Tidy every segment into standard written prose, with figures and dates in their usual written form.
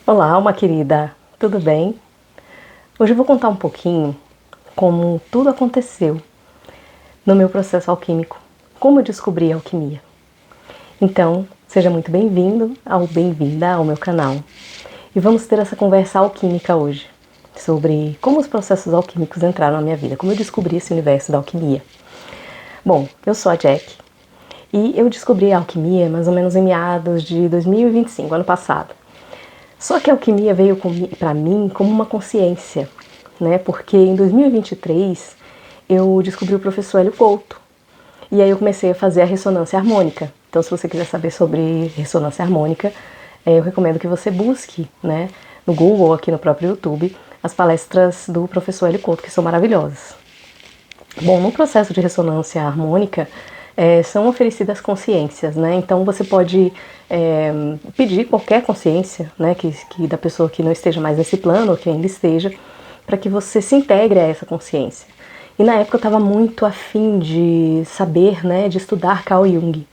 Olá, alma querida, tudo bem? Hoje eu vou contar um pouquinho como tudo aconteceu no meu processo alquímico, como eu descobri a alquimia. Então, seja muito bem-vinda ao meu canal. E vamos ter essa conversa alquímica hoje, sobre como os processos alquímicos entraram na minha vida, como eu descobri esse universo da alquimia. Bom, eu sou a Jack e eu descobri a alquimia mais ou menos em meados de 2025, ano passado. Só que a alquimia veio para mim como uma consciência, né? Porque em 2023 eu descobri o professor Hélio Couto. E aí eu comecei a fazer a ressonância harmônica. Então, se você quiser saber sobre ressonância harmônica, eu recomendo que você busque, né, no Google ou aqui no próprio YouTube, as palestras do professor Hélio Couto, que são maravilhosas. Bom, no processo de ressonância harmônica, são oferecidas consciências, né? Então você pode pedir qualquer consciência, né, que da pessoa que não esteja mais nesse plano, ou que ainda esteja, para que você se integre a essa consciência. E na época eu estava muito afim de saber, né, de estudar Carl Jung.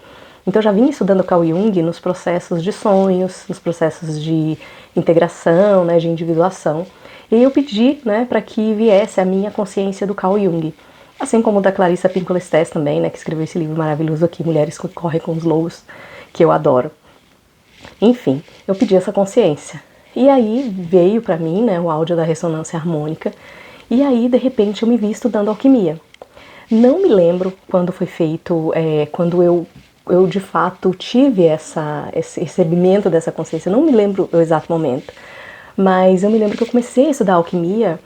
Então eu já vinha estudando Carl Jung nos processos de sonhos, nos processos de integração, né, de individuação. E eu pedi, né, para que viesse a minha consciência do Carl Jung. Assim como da Clarissa Pinkola-Estés também, né, que escreveu esse livro maravilhoso aqui, Mulheres que Correm com os Lobos, que eu adoro. Enfim, eu pedi essa consciência. E aí veio para mim, né, o áudio da ressonância harmônica, e aí de repente eu me vi estudando alquimia. Não me lembro quando foi feito, quando eu de fato tive esse recebimento dessa consciência, não me lembro o exato momento, mas eu me lembro que eu comecei a estudar alquimia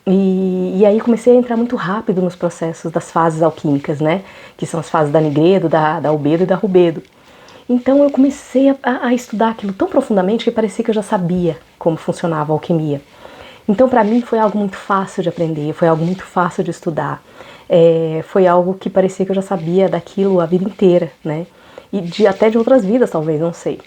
e aí comecei a entrar muito rápido nos processos das fases alquímicas, né? Que são as fases da nigredo, da albedo e da rubedo. Então eu comecei a estudar aquilo tão profundamente que parecia que eu já sabia como funcionava a alquimia. Então para mim foi algo muito fácil de aprender, foi algo muito fácil de estudar. Foi algo que parecia que eu já sabia daquilo a vida inteira, né? E até de outras vidas talvez, não sei.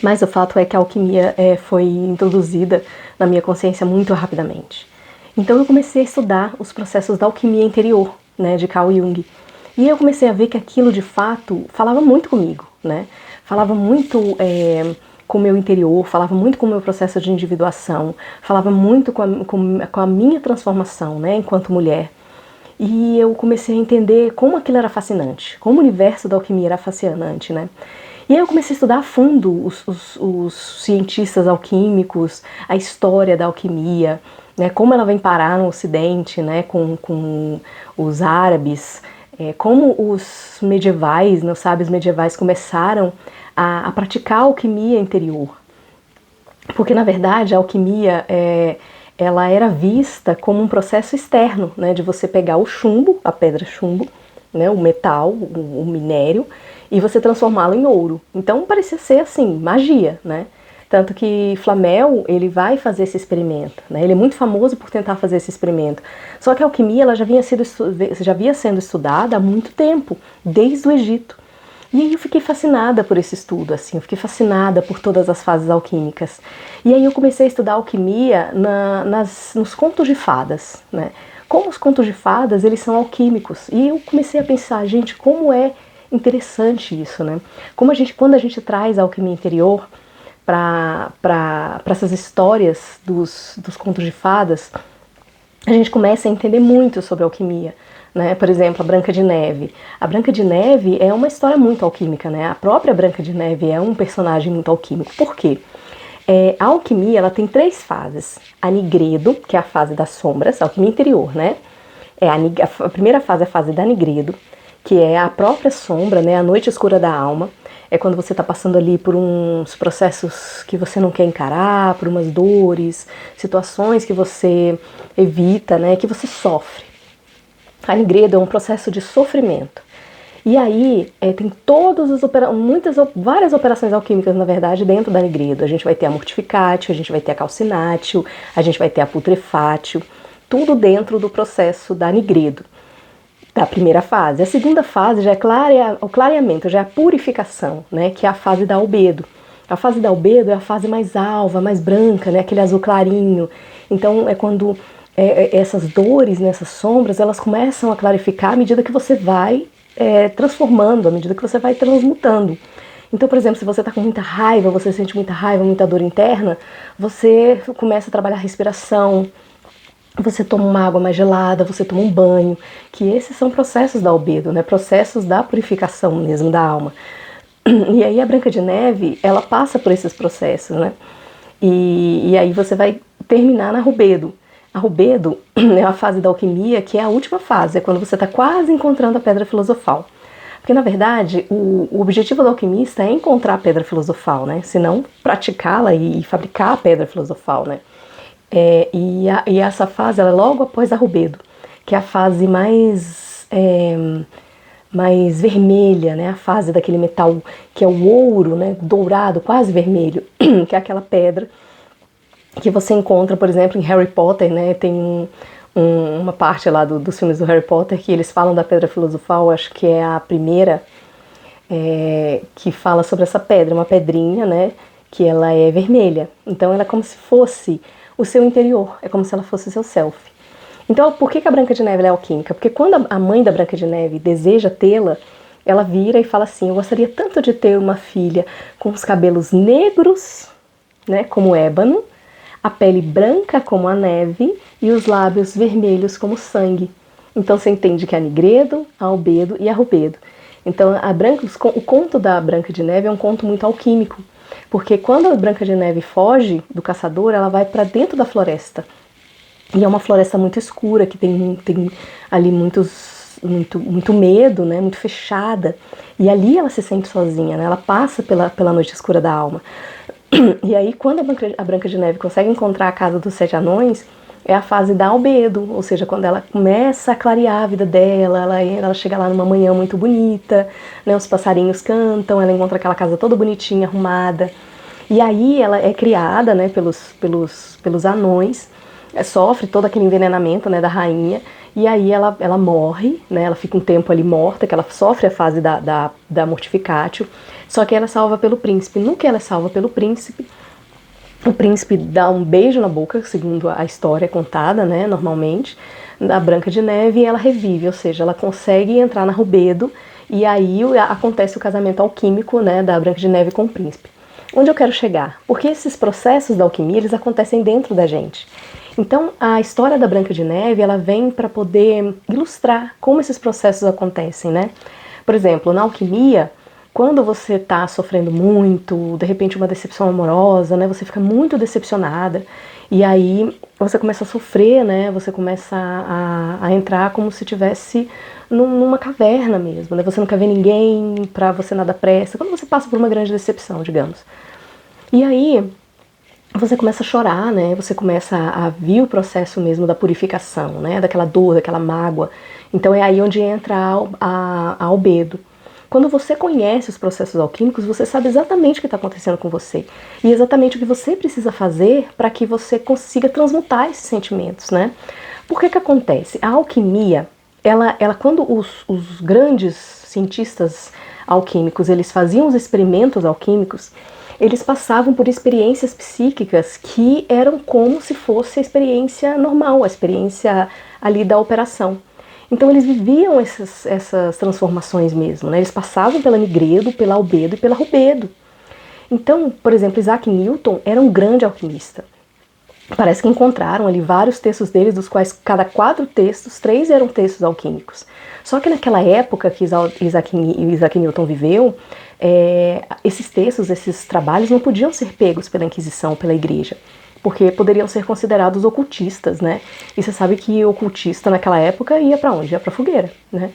Mas o fato é que a alquimia foi introduzida na minha consciência muito rapidamente. Então eu comecei a estudar os processos da alquimia interior, né, de Carl Jung. E eu comecei a ver que aquilo de fato falava muito comigo, né? Falava muito com o meu interior, falava muito com o meu processo de individuação, falava muito com a minha transformação, né, enquanto mulher. E eu comecei a entender como aquilo era fascinante, como o universo da alquimia era fascinante, né? E aí eu comecei a estudar a fundo os cientistas alquímicos, a história da alquimia, né, como ela vem parar no Ocidente, né, com os árabes, como os medievais, né, os sábios medievais começaram a praticar a alquimia interior. Porque, na verdade, a alquimia ela era vista como um processo externo, né, de você pegar o chumbo, a pedra chumbo, né, o metal, o minério, e você transformá-lo em ouro. Então parecia ser assim, magia, né? Tanto que Flamel, ele vai fazer esse experimento, né? Ele é muito famoso por tentar fazer esse experimento. Só que a alquimia ela já havia sendo estudada há muito tempo, desde o Egito. E aí eu fiquei fascinada por esse estudo, assim, eu fiquei fascinada por todas as fases alquímicas. E aí eu comecei a estudar alquimia nos contos de fadas, né? Como os contos de fadas, eles são alquímicos. E eu comecei a pensar, gente, como é interessante isso, né? Quando a gente traz a alquimia interior para essas histórias dos contos de fadas, a gente começa a entender muito sobre alquimia, né? Por exemplo, a Branca de Neve. A Branca de Neve é uma história muito alquímica, né? A própria Branca de Neve é um personagem muito alquímico. Por quê? A alquimia ela tem 3 fases. A nigredo, que é a fase das sombras, a alquimia interior, né? A primeira fase é a fase da nigredo, que é a própria sombra, né? A noite escura da alma. É quando você está passando ali por uns processos que você não quer encarar, por umas dores, situações que você evita, né? Que você sofre. A nigredo é um processo de sofrimento. E aí tem várias operações alquímicas, na verdade, dentro da nigredo. A gente vai ter a mortificatio, a gente vai ter a calcinatio, a gente vai ter a putrefátio, tudo dentro do processo da nigredo, da primeira fase. A segunda fase já é o clareamento, já é a purificação, né, que é a fase da albedo. A fase da albedo é a fase mais alva, mais branca, né, aquele azul clarinho. Então é quando essas dores, né, essas sombras, elas começam a clarificar à medida que você vai transformando, à medida que você vai transmutando. Então, por exemplo, se você está com muita raiva, você sente muita raiva, muita dor interna, você começa a trabalhar a respiração, você toma uma água mais gelada, você toma um banho, que esses são processos da albedo, né? Processos da purificação mesmo da alma. E aí a Branca de Neve, ela passa por esses processos, né? E aí você vai terminar na rubedo. A rubedo é a fase da alquimia, que é a última fase, é quando você está quase encontrando a pedra filosofal. Porque, na verdade, o objetivo do alquimista é encontrar a pedra filosofal, né? Se não, praticá-la e fabricar a pedra filosofal, né? E essa fase, ela é logo após a rubedo, que é a fase mais vermelha, né? A fase daquele metal que é o ouro, né? Dourado, quase vermelho, que é aquela pedra que você encontra, por exemplo, em Harry Potter, né? Tem uma parte lá dos filmes do Harry Potter que eles falam da pedra filosofal, acho que é a primeira, que fala sobre essa pedra, uma pedrinha, né? Que ela é vermelha. Então ela é como se fosse o seu interior, é como se ela fosse o seu self. Então, por que a Branca de Neve é alquímica? Porque quando a mãe da Branca de Neve deseja tê-la, ela vira e fala assim: eu gostaria tanto de ter uma filha com os cabelos negros, né, como ébano, a pele branca como a neve e os lábios vermelhos como sangue. Então você entende que a Nigredo, a Albedo e a Rubedo. Então o conto da Branca de Neve é um conto muito alquímico, porque quando a Branca de Neve foge do caçador, ela vai para dentro da floresta. E é uma floresta muito escura, que tem ali muito medo, né, muito fechada. E ali ela se sente sozinha, né, ela passa pela noite escura da alma. E aí, quando a Branca de Neve consegue encontrar a casa dos 7 anões, é a fase da albedo, ou seja, quando ela começa a clarear a vida dela, ela chega lá numa manhã muito bonita, né, os passarinhos cantam, ela encontra aquela casa toda bonitinha, arrumada. E aí ela é criada, né, pelos anões, sofre todo aquele envenenamento, né, da rainha, e aí ela morre, né, ela fica um tempo ali morta, que ela sofre a fase da mortificatio, só que ela é salva pelo príncipe. No que ela é salva pelo príncipe, o príncipe dá um beijo na boca, segundo a história contada, né, normalmente, da Branca de Neve, e ela revive, ou seja, ela consegue entrar na Rubedo, e aí acontece o casamento alquímico, né, da Branca de Neve com o príncipe. Onde eu quero chegar? Porque esses processos da alquimia, eles acontecem dentro da gente. Então, a história da Branca de Neve, ela vem para poder ilustrar como esses processos acontecem, né? Por exemplo, na alquimia, quando você está sofrendo muito, de repente uma decepção amorosa, né? Você fica muito decepcionada e aí você começa a sofrer, né? Você começa a entrar como se estivesse numa caverna mesmo, né? Você não quer ver ninguém, pra você nada presta. Quando você passa por uma grande decepção, digamos. E aí você começa a chorar, né? Você começa a vir o processo mesmo da purificação, né? Daquela dor, daquela mágoa. Então é aí onde entra a albedo. Quando você conhece os processos alquímicos, você sabe exatamente o que está acontecendo com você. E exatamente o que você precisa fazer para que você consiga transmutar esses sentimentos, né? Por que acontece? A alquimia, ela quando os grandes cientistas alquímicos, eles faziam os experimentos alquímicos, eles passavam por experiências psíquicas que eram como se fosse a experiência normal, a experiência ali da operação. Então eles viviam essas transformações mesmo, né? Eles passavam pela Nigredo, pela Albedo e pela Rubedo. Então, por exemplo, Isaac Newton era um grande alquimista. Parece que encontraram ali vários textos dele, dos quais cada 4 textos, 3 eram textos alquímicos. Só que naquela época que Isaac Newton viveu, esses textos, esses trabalhos não podiam ser pegos pela Inquisição, pela Igreja, porque poderiam ser considerados ocultistas, né? E você sabe que ocultista naquela época ia para onde? Ia para fogueira, né?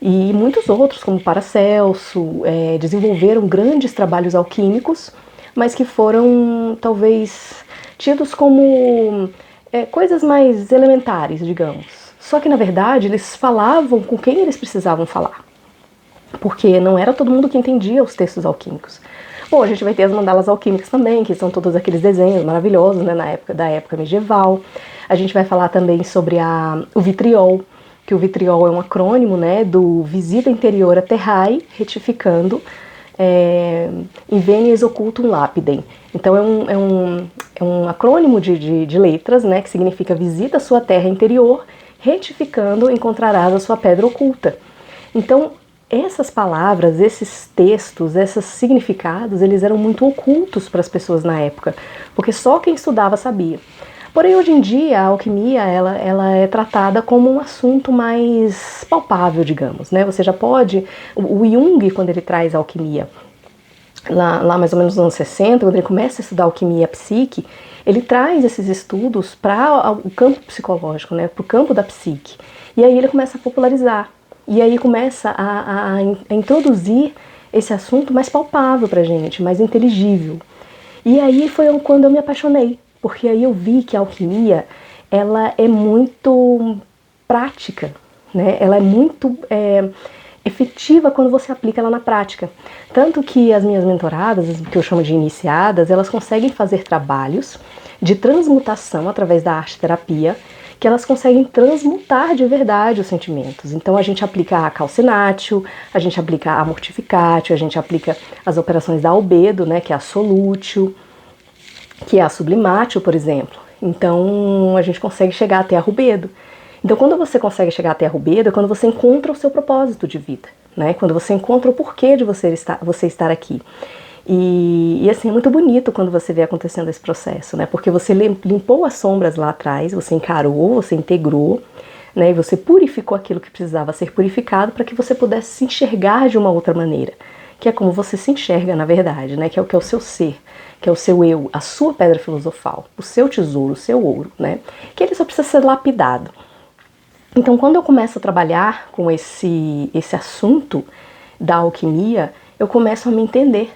E muitos outros, como Paracelso, desenvolveram grandes trabalhos alquímicos, mas que foram talvez tidos como coisas mais elementares, digamos. Só que na verdade eles falavam com quem eles precisavam falar, porque não era todo mundo que entendia os textos alquímicos. Bom, a gente vai ter as mandalas alquímicas também, que são todos aqueles desenhos maravilhosos, né, da época medieval. A gente vai falar também sobre o vitriol, que o vitriol é um acrônimo, né, do Visita Interiora Terrae, retificando, Invenies Occultum Lapidem. Então é um acrônimo de letras, né, que significa visita a sua terra interior, retificando encontrarás a sua pedra oculta. Então, essas palavras, esses textos, esses significados, eles eram muito ocultos para as pessoas na época, porque só quem estudava sabia. Porém, hoje em dia, a alquimia, ela é tratada como um assunto mais palpável, digamos, né? Você já pode... O Jung, quando ele traz a alquimia, lá mais ou menos nos anos 60, quando ele começa a estudar alquimia e a psique, ele traz esses estudos para o campo psicológico, né? Para o campo da psique. E aí ele começa a popularizar. E aí começa a introduzir esse assunto mais palpável pra gente, mais inteligível. E aí foi quando eu me apaixonei, porque aí eu vi que a alquimia, ela é muito prática, né? Ela é muito efetiva quando você aplica ela na prática. Tanto que as minhas mentoradas, que eu chamo de iniciadas, elas conseguem fazer trabalhos de transmutação através da arte-terapia, que elas conseguem transmutar de verdade os sentimentos. Então a gente aplica a calcinatio, a gente aplica a mortificatio, a gente aplica as operações da albedo, né, que é a solútio, que é a sublimatio, por exemplo. Então a gente consegue chegar até a rubedo. Então quando você consegue chegar até a rubedo é quando você encontra o seu propósito de vida, né? Quando você encontra o porquê de você estar aqui. E assim, é muito bonito quando você vê acontecendo esse processo, né? Porque você limpou as sombras lá atrás, você encarou, você integrou, né? E você purificou aquilo que precisava ser purificado para que você pudesse se enxergar de uma outra maneira. Que é como você se enxerga, na verdade, né? Que é o seu ser, que é o seu eu, a sua pedra filosofal, o seu tesouro, o seu ouro, né? Que ele só precisa ser lapidado. Então, quando eu começo a trabalhar com esse assunto da alquimia, eu começo a me entender.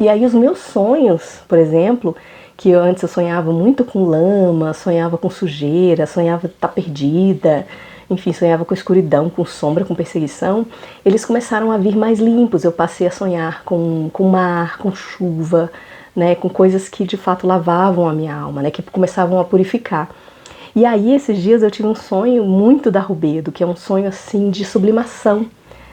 E aí os meus sonhos, por exemplo, que antes eu sonhava muito com lama, sonhava com sujeira, sonhava estar perdida, enfim, sonhava com escuridão, com sombra, com perseguição, eles começaram a vir mais limpos. Eu passei a sonhar com mar, com chuva, né, com coisas que de fato lavavam a minha alma, né, que começavam a purificar. E aí esses dias eu tive um sonho muito da Rubedo, que é um sonho assim de sublimação,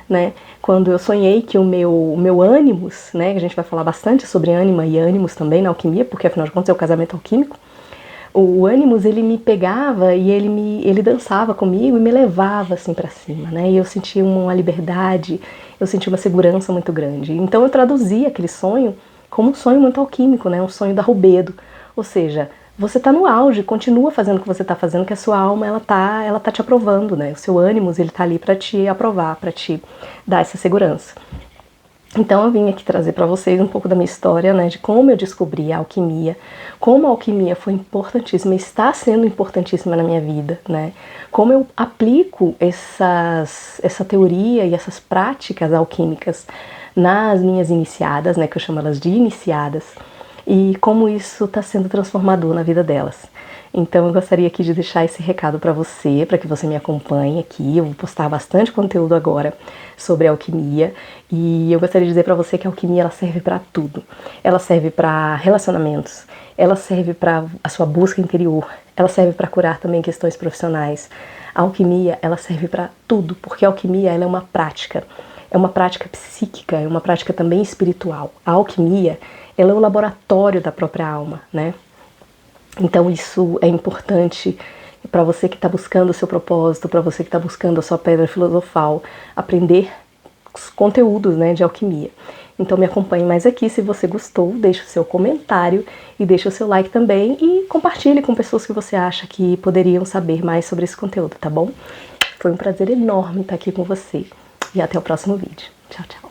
né? Quando eu sonhei que o meu ânimos, né, que a gente vai falar bastante sobre ânima e ânimos também na alquimia, porque afinal de contas é o casamento alquímico, o ânimos ele me pegava e ele dançava comigo e me levava assim para cima, né? E eu sentia uma liberdade, eu sentia uma segurança muito grande. Então eu traduzi aquele sonho como um sonho muito alquímico, né? Um sonho da Rubedo, ou seja, você está no auge, continua fazendo o que você está fazendo, que a sua alma ela tá te aprovando, né? O seu ânimos ele tá ali para te aprovar, para te dar essa segurança. Então eu vim aqui trazer para vocês um pouco da minha história, né, de como eu descobri a alquimia, como a alquimia foi importantíssima, está sendo importantíssima na minha vida, né? Como eu aplico essa teoria e essas práticas alquímicas nas minhas iniciadas, né, que eu chamo elas de iniciadas, e como isso está sendo transformador na vida delas. Então eu gostaria aqui de deixar esse recado para que você me acompanhe aqui. Eu vou postar bastante conteúdo agora sobre a alquimia e eu gostaria de dizer para você que a alquimia ela serve para tudo. Ela serve para relacionamentos, ela serve para a sua busca interior, ela serve para curar também questões profissionais. A alquimia ela serve para tudo, porque a alquimia ela é uma prática psíquica, é uma prática também espiritual. A alquimia ela é o laboratório da própria alma, né? Então isso é importante para você que está buscando o seu propósito, para você que está buscando a sua pedra filosofal, aprender os conteúdos, né, de alquimia. Então me acompanhe mais aqui, se você gostou, deixe o seu comentário e deixe o seu like também e compartilhe com pessoas que você acha que poderiam saber mais sobre esse conteúdo, tá bom? Foi um prazer enorme estar aqui com você e até o próximo vídeo. Tchau, tchau!